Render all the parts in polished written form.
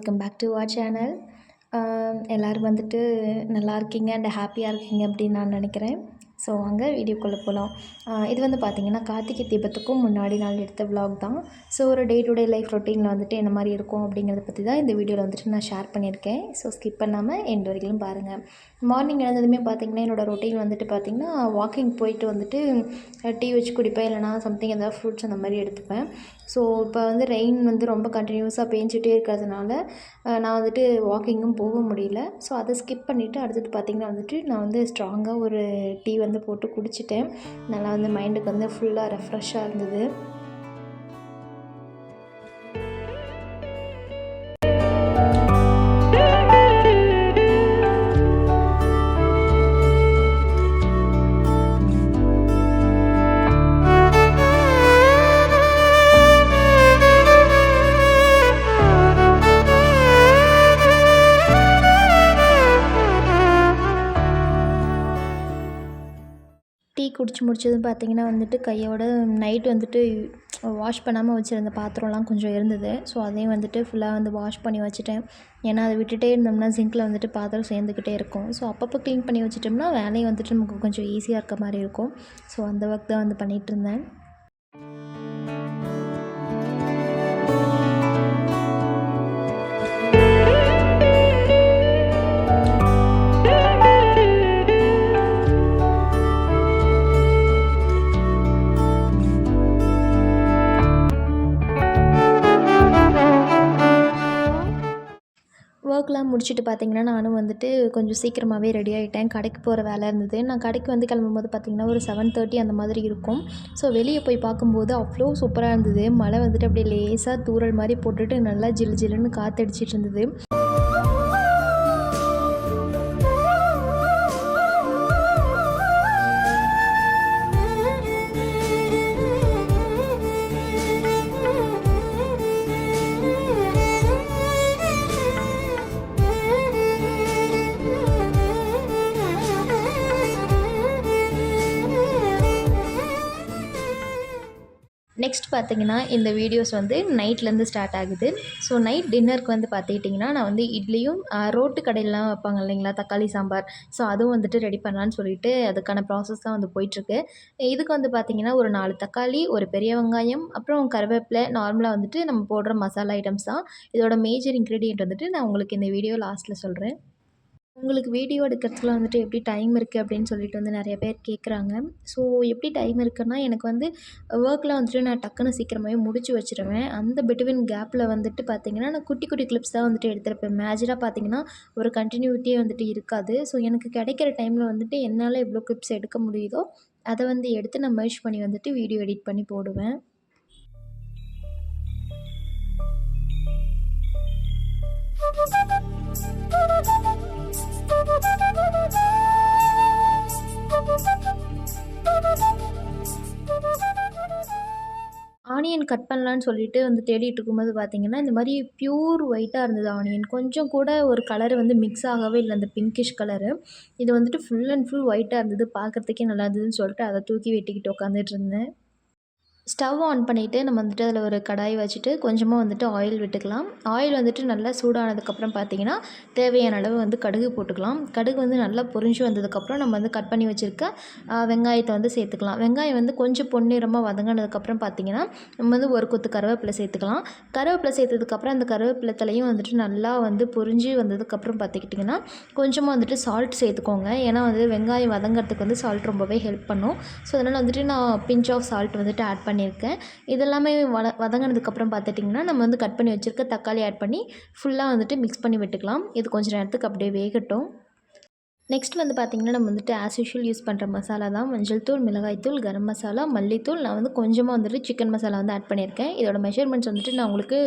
Welcome back to our channel. எல்லோரும் வந்துட்டு நல்லா இருக்கீங்க அண்ட் ஹாப்பியாக இருக்கீங்க அப்படின்னு நான் நினைக்கிறேன். ஸோ வாங்க வீடியோக்குள்ளே போகலாம். இது வந்து பார்த்திங்கன்னா கார்த்திகை தீபத்துக்கும் முன்னாடி நாள் எடுத்த விலாக் தான். ஸோ ஒரு டே டு டே லைஃப் ரொட்டீனில் வந்துட்டு என்ன மாதிரி இருக்கும் அப்படிங்கிறத பற்றி தான் இந்த வீடியோவில் வந்துட்டு நான் ஷேர் பண்ணியிருக்கேன். ஸோ ஸ்கிப் பண்ணாமல் எண்ட் வரைக்கும் பாருங்கள். மார்னிங் எழுந்ததுமே பார்த்திங்கன்னா என்னோடய ரொட்டீன் வந்துட்டு பார்த்திங்கன்னா வாக்கிங் போயிட்டு வந்துட்டு டீ வச்சு குடிப்பேன், இல்லைனா சம்திங் ஏதாவது ஃப்ரூட்ஸ் அந்த மாதிரி எடுத்துப்பேன். ஸோ இப்போ வந்து ரெயின் வந்து ரொம்ப கண்டினியூஸாக பேஞ்சிட்டே இருக்கிறதுனால நான் வந்துட்டு வாக்கிங்கும் போக முடியல. ஸோ அதை ஸ்கிப் பண்ணிவிட்டு அடுத்தது பார்த்திங்கன்னா வந்துட்டு நான் வந்து ஸ்ட்ராங்காக ஒரு டீ வந்து போட்டு குடிச்சிட்டேன். நல்லா வந்து மைண்டுக்கு வந்து ஃபுல்லாக ரெஃப்ரெஷ்ஷாக இருந்தது. டீ குடிச்சு முடிச்சதும் பார்த்திங்கன்னா வந்துட்டு கையோட நைட் வந்துட்டு வாஷ் பண்ணாமல் வச்சுருந்த பாத்திரம்லாம் கொஞ்சம் இருந்தது. ஸோ அதையும் வந்துட்டு ஃபுல்லாக வந்து வாஷ் பண்ணி வச்சுட்டேன். ஏன்னா அதை விட்டுட்டே இருந்தோம்னா சிங்கில் வந்துட்டு பாத்திரம் சேர்ந்துக்கிட்டே இருக்கும். ஸோ அப்பப்போ க்ளீன் பண்ணி வச்சுட்டோம்னா வேலையும் வந்துட்டு நமக்கு கொஞ்சம் ஈஸியாக இருக்க மாதிரி இருக்கும். ஸோ அந்த ஒர்க் தான் வந்து பண்ணிகிட்ருந்தேன். ஒர்க்லாம் முடிச்சுட்டு பார்த்திங்கன்னா நானும் வந்துட்டு கொஞ்சம் சீக்கிரமாகவே ரெடி ஆகிட்டேன். கடைக்கு போகிற வேலை இருந்தது. நான் கடைக்கு வந்து கிளம்பும்போது பார்த்திங்கன்னா ஒரு 7:30 அந்த மாதிரி இருக்கும். ஸோ வெளியே போய் பார்க்கும்போது அவ்வளோ சூப்பராக இருந்தது. மழை வந்துட்டு அப்படியே லேசாக தூறல் மாதிரி போட்டுட்டு நல்லா ஜில் ஜில்லுன்னு காற்றடிச்சிட்டு இருந்தது. நெக்ஸ்ட் பார்த்திங்கன்னா இந்த வீடியோஸ் வந்து நைட்லேருந்து ஸ்டார்ட் ஆகுது. ஸோ நைட் டின்னருக்கு வந்து பார்த்துக்கிட்டிங்கன்னா நான் வந்து இட்லியும் ரோட்டு கடையிலலாம் வைப்பாங்க இல்லைங்களா தக்காளி சாம்பார். ஸோ அதுவும் வந்துட்டு ரெடி பண்ணலான்னு சொல்லிட்டு அதுக்கான ப்ராசஸ் தான் வந்து போயிட்டுருக்கு. இதுக்கு வந்து பார்த்திங்கன்னா ஒரு 4 தக்காளி, ஒரு பெரிய வெங்காயம், அப்புறம் கருவேப்பிலை, நார்மலாக வந்துட்டு நம்ம போடுற மசாலா ஐட்டம்ஸ் தான். இதோட மேஜர் இன்க்ரீடியன்ட் வந்துட்டு நான் உங்களுக்கு இந்த வீடியோ லாஸ்ட்டில் சொல்கிறேன். உங்களுக்கு வீடியோ எடுக்கிறதுக்குலாம் வந்துட்டு எப்படி டைம் இருக்குது அப்படின்னு சொல்லிட்டு வந்து நிறைய பேர் கேட்குறாங்க. ஸோ எப்படி டைம் இருக்குன்னா எனக்கு வந்து ஒர்க்லாம் வந்துட்டு நான் டக்குன்னு சீக்கிரமாகவே முடிச்சு வச்சுருவேன். அந்த பிட்வீன் கேப்பில் வந்துட்டு பார்த்திங்கன்னா நான் குட்டி குட்டி கிளிப்ஸ் தான் வந்துட்டு எடுத்திருப்பேன். மேஜராக பார்த்திங்கன்னா ஒரு கண்டினியூட்டியே வந்துட்டு இருக்காது. ஸோ எனக்கு கிடைக்கிற டைமில் வந்துட்டு என்னால் எவ்வளோ கிளிப்ஸ் எடுக்க முடியுதோ அதை வந்து எடுத்து நான் மெர்ஜ் பண்ணி வந்துட்டு வீடியோ எடிட் பண்ணி போடுவேன். ஆனியன் கட் பண்ணலான்னு சொல்லிட்டு வந்து தேடிட்டு இருக்கும்போது பார்த்திங்கன்னா இந்த மாதிரி ப்யூர் ஒயிட்டாக இருந்தது ஆனியன். கொஞ்சம் கூட ஒரு கலர் வந்து மிக்ஸ் ஆகவே இல்லை, அந்த பிங்கிஷ் கலரு. இது வந்துட்டு ஃபுல் அண்ட் ஃபுல் ஒயிட்டாக இருந்தது. பார்க்குறதுக்கே நல்லா இருந்ததுன்னு சொல்லிட்டு அதை தூக்கி வெட்டிக்கிட்டு உட்காந்துட்டு இருந்தேன். ஸ்டவ் ஆன் பண்ணிவிட்டு நம்ம வந்துட்டு அதில் ஒரு கடாய் வச்சுட்டு கொஞ்சமாக வந்துட்டு ஆயில் விட்டுக்கலாம். ஆயில் வந்துட்டு நல்லா சூடானதுக்கப்புறம் பார்த்திங்கன்னா தேவையான அளவு வந்து கடுகு போட்டுக்கலாம். கடுகு வந்து நல்லா பொரிஞ்சு வந்ததுக்கப்புறம் நம்ம வந்து கட் பண்ணி வச்சுருக்க வெங்காயத்தை வந்து சேர்த்துக்கலாம். வெங்காயம் வந்து கொஞ்சம் பொன்னிறமாக வதங்கினதுக்கப்புறம் பார்த்திங்கன்னா நம்ம வந்து ஒரு கொத்து கருவேப்பிலை சேர்த்துக்கலாம். கருவேப்பிலை சேர்த்ததுக்கப்புறம் அந்த கருவேப்பிலை தலையும் வந்துட்டு நல்லா வந்து பொரிஞ்சு வந்ததுக்கப்புறம் பார்த்துக்கிட்டிங்கன்னா கொஞ்சமாக வந்துட்டு சால்ட் சேர்த்துக்கோங்க. ஏன்னா வந்து வெங்காயம் வதங்கிறதுக்கு வந்து சால்ட் ரொம்பவே ஹெல்ப் பண்ணும். ஸோ அதனால் வந்துட்டு நான் பிஞ்ச் ஆஃப் சால்ட் வந்துட்டு ஆட் பண்ணியிருக்கேன். இதெல்லாமே வதங்கினதுக்கப்புறம் பார்த்துட்டிங்கன்னா நம்ம வந்து கட் பண்ணி வச்சுருக்க தக்காளி ஆட் பண்ணி ஃபுல்லாக வந்துட்டு மிக்ஸ் பண்ணி விட்டுக்கலாம். இது கொஞ்சம் நேரத்துக்கு அப்படியே வேகட்டும். நெக்ஸ்ட் வந்து பார்த்திங்கன்னா நம்ம வந்துட்டு ஆஸ் யூஷுவல் யூஸ் பண்ணுற மசாலா தான். மஞ்சள் தூள், மிளகாய் தூள், கரம் மசாலா, மல்லித்தூள், நான் வந்து கொஞ்சமாக வந்துட்டு சிக்கன் மசாலா வந்து ஆட் பண்ணியிருக்கேன். இதோட மெஷர்மெண்ட்ஸ் வந்துட்டு நான் உங்களுக்கு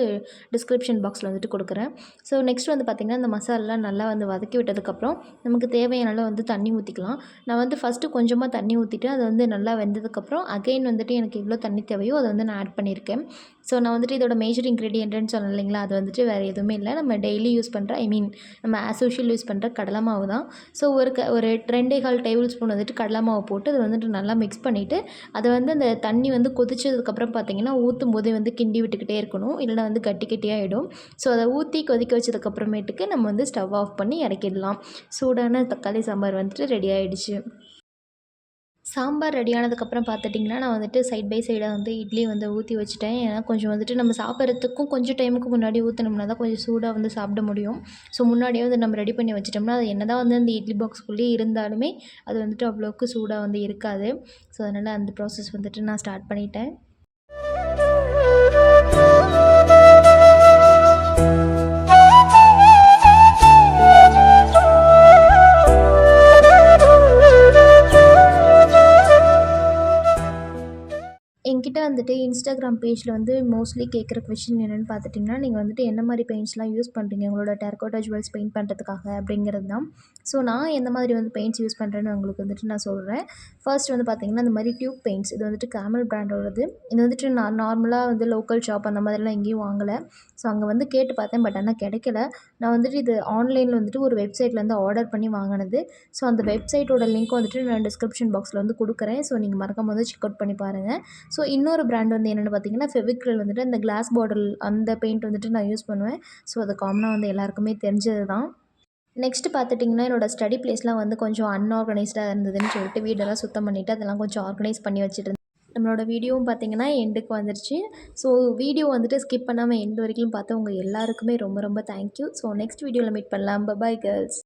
டிஸ்கிரிப்ஷன் பாக்ஸில் வந்துட்டு கொடுக்குறேன். ஸோ நெக்ஸ்ட் வந்து பார்த்திங்கன்னா இந்த மசாலாலாம் நல்லா வந்து வதக்கி விட்டதுக்கப்புறம் நமக்கு தேவையான அளவு வந்து தண்ணி ஊற்றிக்கலாம். நான் வந்து ஃபஸ்ட்டு கொஞ்சமாக தண்ணி ஊற்றிட்டு அது வந்து நல்லா வெந்ததுக்கப்புறம் அகைன் வந்துட்டு எனக்கு எவ்வளோ தண்ணி தேவையோ அதை வந்து நான் ஆட் பண்ணியிருக்கேன். ஸோ நான் வந்துட்டு இதோட மேஜர் இன்க்ரீடியன்ட்னு சொன்னேன் இல்லைங்களா, அது வந்துட்டு வேறு எதுவுமே இல்லை, நம்ம டெய்லி யூஸ் பண்ணுற நம்ம ஆஸ் யூஷுவல் யூஸ் பண்ணுற கடலை மாவு தான். ஸோ ஒரு 2 1/4 டேபிள் ஸ்பூன் வந்துட்டு கடலை மாவு போட்டு அது வந்துட்டு நல்லா மிக்ஸ் பண்ணிவிட்டு அதை வந்து அந்த தண்ணி வந்து கொதிச்சதுக்கப்புறம் பார்த்திங்கன்னா ஊற்றும் போதே வந்து கிண்டி விட்டுக்கிட்டே இருக்கணும், இல்லைனா வந்து கட்டி கட்டியாகிடும். ஸோ அதை ஊற்றி கொதிக்க வச்சதுக்கப்புறமேட்டுக்கு நம்ம வந்து ஸ்டவ் ஆஃப் பண்ணி இறக்கிடலாம். சூடான தக்காளி சாம்பார் வந்துட்டு ரெடி ஆகிடுச்சு. சாம்பார் ரெடி ஆனதுக்கப்புறம் பார்த்துட்டிங்கன்னா, நான் வந்துட்டு சைட் பை சைடாக வந்து இட்லி வந்து ஊற்றி வச்சுட்டேன். ஏன்னா கொஞ்சம் வந்துட்டு நம்ம சாப்பிட்றதுக்கும் கொஞ்சம் டைமுக்கு முன்னாடி ஊற்றுனோம்னா தான் கொஞ்சம் சூடாக வந்து சாப்பிட முடியும். ஸோ முன்னாடியே வந்து நம்ம ரெடி பண்ணி வச்சுட்டோம்னா, அது என்னதான் வந்து அந்த இட்லி பாக்ஸ்க்குள்ளேயே இருந்தாலுமே அது வந்துட்டு அவ்வளோக்கு சூடாக வந்து இருக்காது. ஸோ அதனால் அந்த ப்ராசஸ் வந்துட்டு நான் ஸ்டார்ட் பண்ணிட்டேன். என்கிட்ட வந்துட்டு இன்ஸ்டாகிராம் பேஜில் வந்து மோஸ்ட்லி கேட்குற கொஷின் என்னென்னு பார்த்துட்டிங்கன்னா, நீங்கள் வந்துட்டு என்ன மாதிரி பெயிண்ட்ஸ்லாம் யூஸ் பண்ணுறீங்க உங்களோட டெரகோட்டா ஜுவல்ஸ் பெயிண்ட் பண்ணுறதுக்காக அப்படிங்கிறது தான். ஸோ நான் எந்த மாதிரி வந்து பெயிண்ட்ஸ் யூஸ் பண்ணுறேன்னு உங்களுக்கு வந்துட்டு நான் சொல்கிறேன். ஃபர்ஸ்ட் வந்து பார்த்திங்கன்னா, இந்த மாதிரி டியூப் பெயிண்ட்ஸ் இது வந்துட்டு கேமல் பிராண்டோடது. இது வந்துட்டு நான் நார்மலாக வந்து லோக்கல் ஷாப் அந்த மாதிரிலாம் எங்கேயும் வாங்கலை. ஸோ அங்கே வந்து கேட்டு பார்த்தேன், பட் ஆனால் கிடைக்கல. நான் வந்துட்டு இது ஆன்லைனில் வந்துட்டு ஒரு வெப்சைட்லேருந்து ஆர்டர் பண்ணி வாங்கினது. ஸோ அந்த வெப்சைட்டோட லிங்க் வந்துட்டு நான் டிஸ்கிரிப்ஷன் பாக்ஸில் வந்து கொடுக்குறேன். ஸோ நீங்கள் மறக்காம வந்து செக் அவுட் பண்ணி பாருங்கள். ஸோ இன்னொரு பிராண்ட் வந்து என்னென்னு பார்த்தீங்கன்னா, ஃபெவிக்ரில் வந்துட்டு அந்த கிளாஸ் பாட்டில் அந்த பெயிண்ட் வந்துட்டு நான் யூஸ் பண்ணுவேன். ஸோ அது காமனாக வந்து எல்லாருக்குமே தெரிஞ்சது தான். நெக்ஸ்ட்டு பார்த்துட்டிங்கன்னா, என்னோடய ஸ்டடி பிளேஸ்லாம் வந்து கொஞ்சம் அன்ஆர்கனைஸ்டாக இருந்ததுன்னு சொல்லிட்டு வீடெல்லாம் சுத்தம் பண்ணிவிட்டு அதெல்லாம் கொஞ்சம் ஆர்கனைஸ் பண்ணி வச்சுட்டு நம்மளோட வீடியோவும் பார்த்திங்கன்னா எண்டுக்கு வந்துருச்சு. ஸோ வீடியோ வந்துட்டு ஸ்கிப் பண்ணாமல் எண்டு வரைக்கும் பார்த்து உங்கள் எல்லாருக்குமே ரொம்ப ரொம்ப தேங்க்யூ. ஸோ நெக்ஸ்ட் வீடியோவில் மீட் பண்ணலாம். Bye girls.